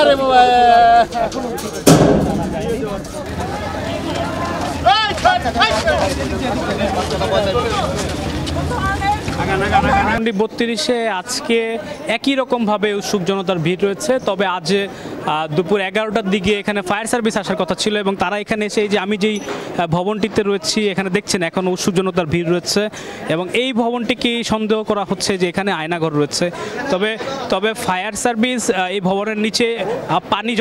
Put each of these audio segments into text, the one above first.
আরে বাবা ধানমন্ডি 32-এ আজকে একই রকমভাবে উৎসুক জনতার ভিড় রয়েছে। তবে আজ দুপুর 11টার দিকে এখানে ফায়ার সার্ভিস আসার কথা ছিল এবং তারা এখানে এসে এই যে আমি যেই ভবনটিতে রয়েছি এখানে দেখছেন এখন উৎসুক জনতার ভিড় রয়েছে এবং এই ভবনটিকে সন্দেহ করা হচ্ছে যে এখানে আয়নাঘর রয়েছে। তবে ফায়ার সার্ভিস এই ভবনের নিচে পানি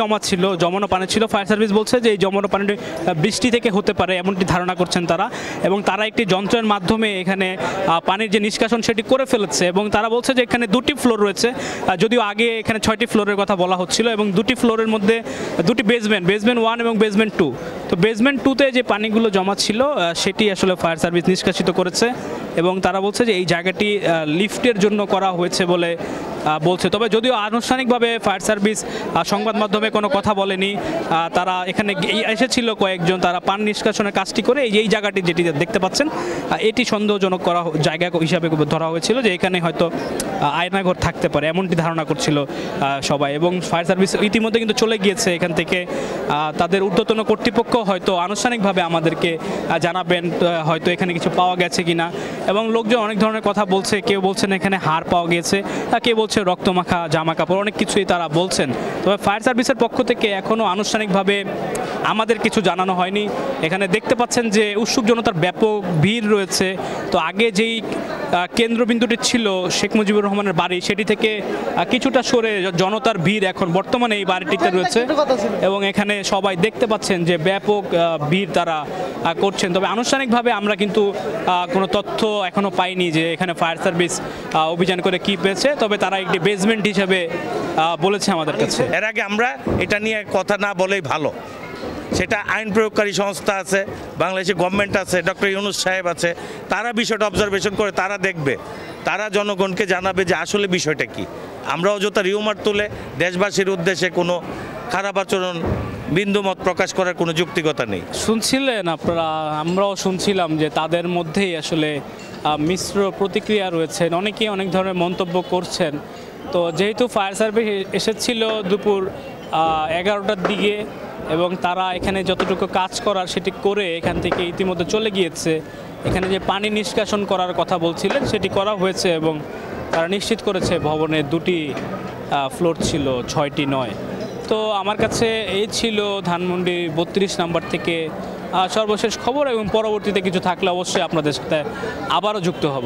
জমানো পানি ছিল। ফায়ার সার্ভিস বলছে যে এই জমানো পানিটি বৃষ্টি থেকে হতে পারে এমনটি ধারণা করছেন তারা এবং তারা একটি যন্ত্রের মাধ্যমে এখানে পানির যে নিষ্কাশন সেটি করে ফেলেছে এবং তারা বলছে যে এখানে 2টি ফ্লোর রয়েছে, যদিও আগে এখানে 6টি ফ্লোরের কথা বলা হচ্ছিল এবং 2টি ফ্লোরের মধ্যে 2টি বেসমেন্ট 1 এবং বেসমেন্ট 2। তো বেসমেন্ট 2-তে যে পানিগুলো জমা ছিল সেটি আসলে ফায়ার সার্ভিস নিষ্কাশিত করেছে এবং তারা বলছে যে এই জায়গাটি লিফটের জন্য করা হয়েছে বলে বলছে। তবে যদিও আনুষ্ঠানিকভাবে ফায়ার সার্ভিস সংবাদ মাধ্যমে কোনো কথা বলেনি, তারা এখানে এসেছিল কয়েকজন, তারা পানি নিষ্কাশনের কাজটি করে এই জায়গাটি যেটি দেখতে পাচ্ছেন এটি সন্দেহজনক জায়গা হিসাবে ধরা হয়েছিল যে এখানে হয়তো আয়নাঘর থাকতে পারে এমনটি ধারণা করছিল সবাই এবং ফায়ার সার্ভিস ইতিমধ্যে কিন্তু চলে গিয়েছে এখান থেকে। তাদের ঊর্ধ্বতন কর্তৃপক্ষ হয়তো আনুষ্ঠানিকভাবে আমাদেরকে জানাবেন হয়তো এখানে কিছু পাওয়া গেছে কিনা এবং লোকজন অনেক ধরনের কথা বলছে। কেউ বলছেন এখানে হাড় পাওয়া গিয়েছে, কেউ বলছে রক্তমাখা জামা কাপড়, অনেক কিছুই তারা বলছেন। তবে ফায়ার সার্ভিসের পক্ষ থেকে এখনও আনুষ্ঠানিকভাবে আমাদের কিছু জানানো হয়নি। এখানে দেখতে পাচ্ছেন যে উৎসুক জনতার ব্যাপক ভিড় রয়েছে। তো আগে যেই কেন্দ্রবিন্দুটি ছিল শেখ মুজিবুর রহমানের বাড়ি সেটি থেকে কিছুটা সরে জনতার ভিড় এখন বর্তমানে এই বাড়িটিতে রয়েছে এবং এখানে সবাই দেখতে পাচ্ছেন যে ব্যাপক ভিড় তারা করছেন। তবে আনুষ্ঠানিকভাবে আমরা কিন্তু কোনো তথ্য এখনও পাইনি যে এখানে ফায়ার সার্ভিস অভিযান করে কি পেয়েছে। তবে তারা একটি বেসমেন্ট হিসেবে বলেছে আমাদের কাছে। এর আগে আমরা এটা নিয়ে কথা না বলেই ভালো। সেটা আইন প্রয়োগকারী সংস্থা আছে, বাংলাদেশের গভর্নমেন্ট আছে, ডক্টর ইউনূস সাহেব আছে, তারা বিষয়টা অবজারভেশন করে তারা দেখবে, তারা জনগণকে জানাবে যে আসলে বিষয়টা কি। আমরা অযথা রিউমার তুলে দেশবাসীর উদ্দেশ্যে কোনো খারাপ আচরণ বিন্দুমত প্রকাশ করার কোনো যুক্তিকতা নেই। শুনছিলেন আপনারা, আমরাও শুনছিলাম যে তাদের মধ্যেই আসলে মিশ্র প্রতিক্রিয়া রয়েছে, অনেকেই অনেক ধরনের মন্তব্য করছেন। তো যেহেতু ফায়ার সার্ভিস এসেছিল দুপুর 11টার দিকে এবং তারা এখানে যতটুকু কাজ করার সেটি করে এখান থেকে ইতিমধ্যে চলে গিয়েছে। এখানে যে পানি নিষ্কাশন করার কথা বলছিলেন সেটি করা হয়েছে এবং তারা নিশ্চিত করেছে ভবনে 2টি ফ্লোর ছিল, 6টি নয়। তো আমার কাছে এই ছিল ধানমন্ডি 32 নাম্বার থেকে সর্বশেষ খবর এবং পরবর্তীতে কিছু থাকলে অবশ্যই আপনাদের সাথে আবারও যুক্ত হব।